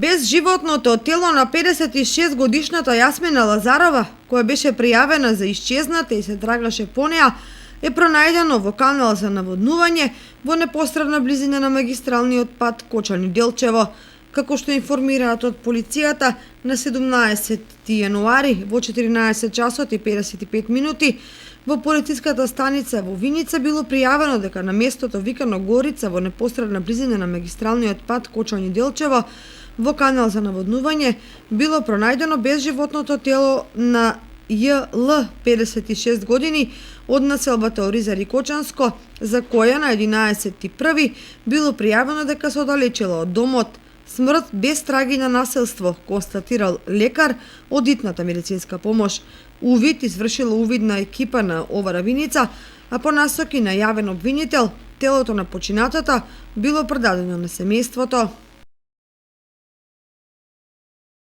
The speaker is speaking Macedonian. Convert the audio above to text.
Безживотното тело на 56-годишната Јасмина Лазарова, која беше пријавена за исчезната и се трагаше по неа, е пронајдено во канал за наводнување во непосредна близина на магистралниот пат Кочани-Делчево. Како што информираат од полицијата, на 17 јануари во 14 часот и 55 минути во полициската станица во Виница било пријавено дека на местото викано Горица во непосредна близина на магистралниот пат Кочани-Делчево во канал за наводнување било пронајдено безживотното тело на Ј.Л. 56 години од населбата Оризари Кочанско, за која на 11.1. било пријавено дека се оддалечила од домот. Смрт без траги на населство, констатирал лекар од итната медицинска помош. Увид извршила увидна екипа на ОВР Виница, а по насоки на јавен обвинител, телото на починатата било предадено на семејството.